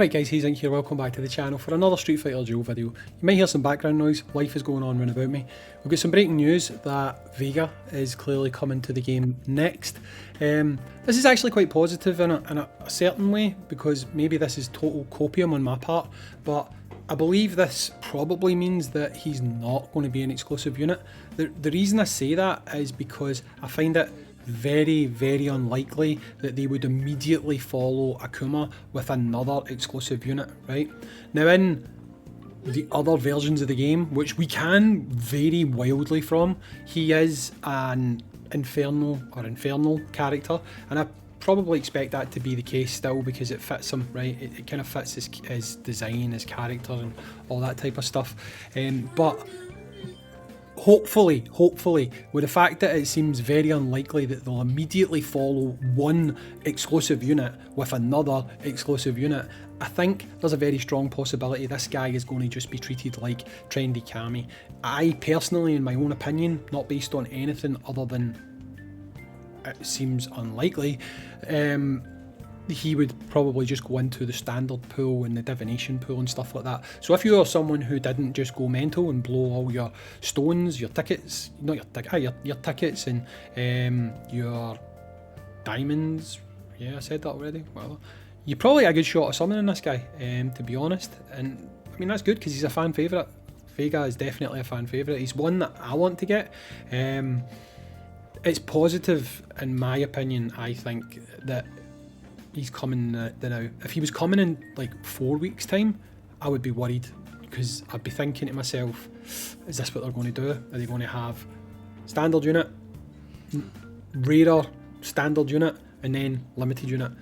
Alright guys, Hayzink here, welcome back to the channel for another Street Fighter Duel video. You might hear some background noise, life is going on round about me. We've got some breaking news that VEGA is clearly coming to the game next. This is actually quite positive in a certain way, because maybe this is total copium on my part, but I believe this probably means that he's not going to be an exclusive unit. The reason I say that is because I find it very unlikely that they would immediately follow Akuma with another exclusive unit, right? Now in the other versions of the game, which we can vary wildly from, he is an infernal character, and I probably expect that to be the case still because it fits him, right? It kind of fits his design, his character and all that type of stuff. But hopefully, with the fact that it seems very unlikely that they'll immediately follow one exclusive unit with another exclusive unit, I think there's a very strong possibility this guy is going to just be treated like trendy Kami. I personally, in my own opinion, not based on anything other than it seems unlikely, he would probably just go into the standard pool and the divination pool and stuff like that. So if you are someone who didn't just go mental and blow all your stones, your tickets, not your tickets and your diamonds, yeah, I said that already, whatever, you probably had a good shot of summoning this guy, to be honest. And I mean, that's good because he's a fan favourite. VEGA is definitely a fan favourite. He's one that I want to get. It's positive in my opinion, I think, that he's coming now. If he was coming in like 4 weeks time, I would be worried, because I'd be thinking to myself, is this what they're going to do? Are they going to have standard unit, rarer standard unit, and then limited unit?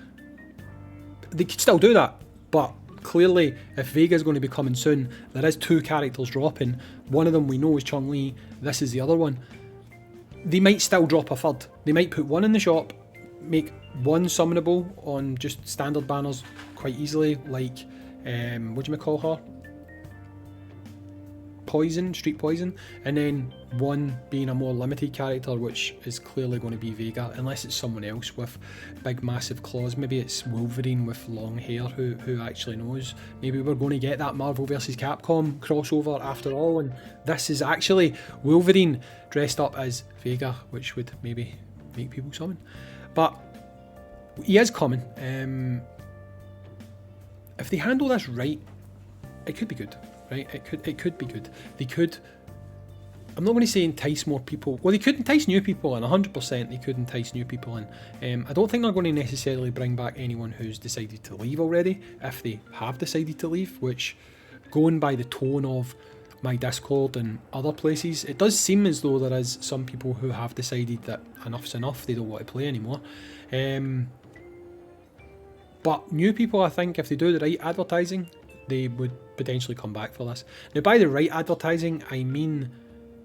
They could still do that, but clearly if VEGA is going to be coming soon, there is 2 characters dropping. One of them we know is Chun-Li, this is the other one. They might still drop a third. They might put one in the shop, make one summonable on just standard banners quite easily, like what do you call her? Poison, Street Poison, and then one being a more limited character, which is clearly going to be VEGA, unless it's someone else with big massive claws. Maybe it's Wolverine with long hair, who actually knows. Maybe we're going to get that Marvel vs Capcom crossover after all, and this is actually Wolverine dressed up as VEGA, which would maybe make people summon. But he is coming. If they handle this right, it could be good. Right, it could be good. They could, I'm not going to say entice more people. Well, they could entice new people in, 100% they could entice new people in. I don't think they're going to necessarily bring back anyone who's decided to leave already, if they have decided to leave, which, going by the tone of my Discord and other places, it does seem as though there is some people who have decided that enough's enough, they don't want to play anymore. But new people, I think, if they do the right advertising, they would potentially come back for this. Now, by the right advertising, I mean,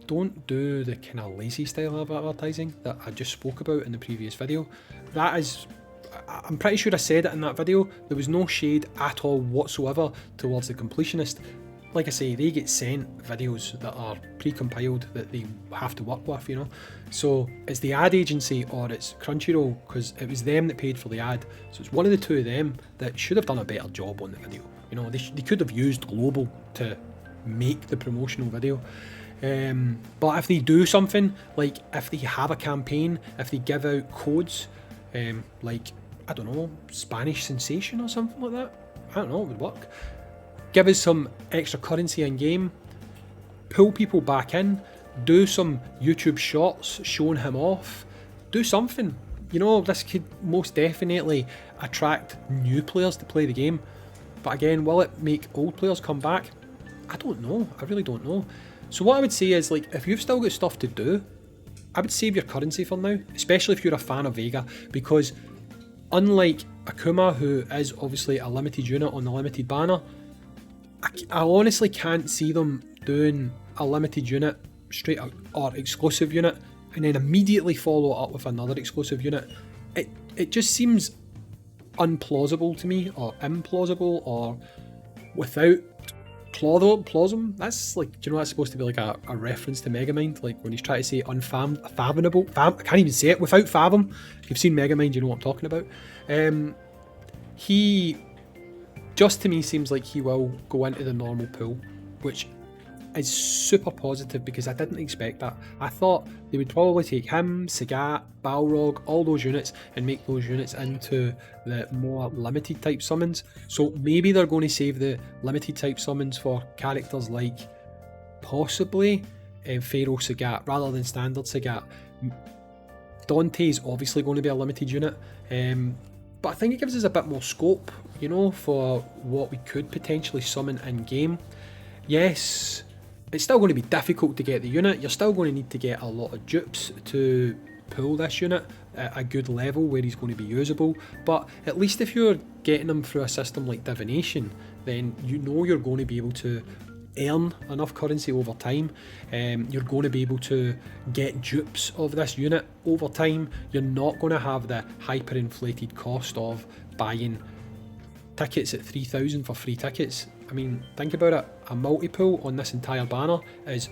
don't do the kind of lazy style of advertising that I just spoke about in the previous video. That is, I'm pretty sure I said it in that video, there was no shade at all whatsoever towards the completionist. Like I say, they get sent videos that are pre-compiled that they have to work with, you know. So it's the ad agency or it's Crunchyroll, because it was them that paid for the ad. So it's one of the two of them that should have done a better job on the video. You know, they could have used Global to make the promotional video. But if they do something, like if they have a campaign, if they give out codes, like, I don't know, Spanish Sensation or something like that, I don't know, it would work. Give us some extra currency in game, pull people back in, do some YouTube shorts showing him off, do something. You know, this could most definitely attract new players to play the game. But again, will it make old players come back? I don't know. I really don't know. So what I would say is, like, if you've still got stuff to do, I would save your currency for now, especially if you're a fan of VEGA, because unlike Akuma, who is obviously a limited unit on the limited banner, I honestly can't see them doing a limited unit straight up, or exclusive unit, and then immediately follow it up with another exclusive unit. It just seems unplausible to me, or implausible, or without plausible. That's like, do you know, that's supposed to be like a reference to Megamind, like when he's trying to say unfathomable. I can't even say it without fathom. If you've seen Megamind, you know what I'm talking about. just to me seems like he will go into the normal pool, which is super positive because I didn't expect that. I thought they would probably take him, Sagat, Balrog, all those units and make those units into the more limited type summons. So maybe they're going to save the limited type summons for characters like possibly Pharaoh Sagat rather than standard Sagat. Dante is obviously going to be a limited unit, but I think it gives us a bit more scope, you know, for what we could potentially summon in game. Yes, it's still going to be difficult to get the unit. You're still going to need to get a lot of dupes to pull this unit at a good level where he's going to be usable, but at least if you're getting him through a system like divination, then you know you're going to be able to earn enough currency over time. You're going to be able to get dupes of this unit over time. You're not going to have the hyperinflated cost of buying tickets at 3,000 for free tickets. I mean, think about it, a multi-pull on this entire banner is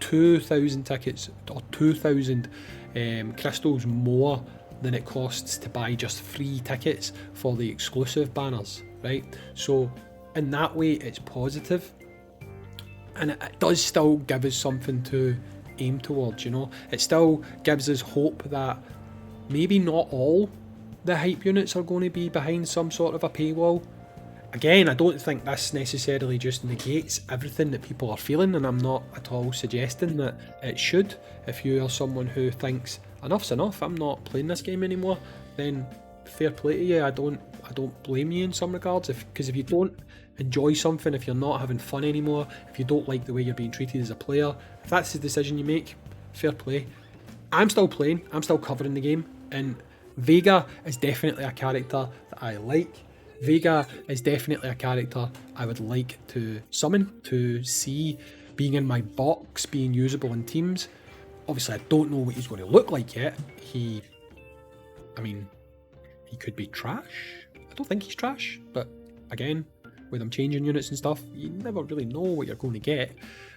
2,000 tickets or 2,000 crystals more than it costs to buy just free tickets for the exclusive banners, right? So in that way it's positive, and it does still give us something to aim towards, you know. It still gives us hope that maybe not all the hype units are going to be behind some sort of a paywall. Again, I don't think this necessarily just negates everything that people are feeling, and I'm not at all suggesting that it should. If you are someone who thinks enough's enough, I'm not playing this game anymore, then fair play to you. I don't blame you in some regards, because if you don't enjoy something, if you're not having fun anymore, if you don't like the way you're being treated as a player, if that's the decision you make, fair play. I'm still playing, I'm still covering the game, and VEGA is definitely a character that I like. VEGA is definitely a character I would like to summon, to see being in my box, being usable in teams. Obviously I don't know what he's going to look like yet. He could be trash. I don't think he's trash, but again, with them changing units and stuff, you never really know what you're going to get.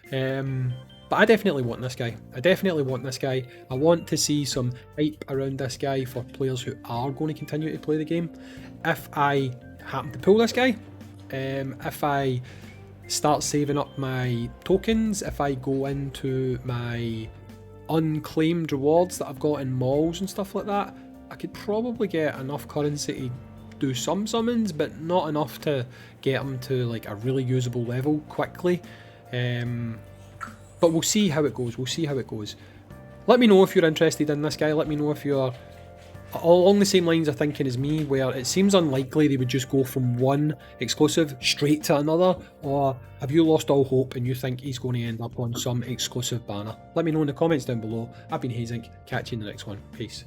But I definitely want this guy. I want to see some hype around this guy for players who are going to continue to play the game. If I happen to pull this guy, if I start saving up my tokens, if I go into my unclaimed rewards that I've got in malls and stuff like that, I could probably get enough currency to do some summons, but not enough to get them to like a really usable level quickly. But we'll see how it goes. Let me know if you're interested in this guy. Let me know if you're along the same lines of thinking as me, where it seems unlikely they would just go from one exclusive straight to another, or have you lost all hope and you think he's going to end up on some exclusive banner? Let me know in the comments down below. I've been Hayzink. Catch you in the next one. Peace.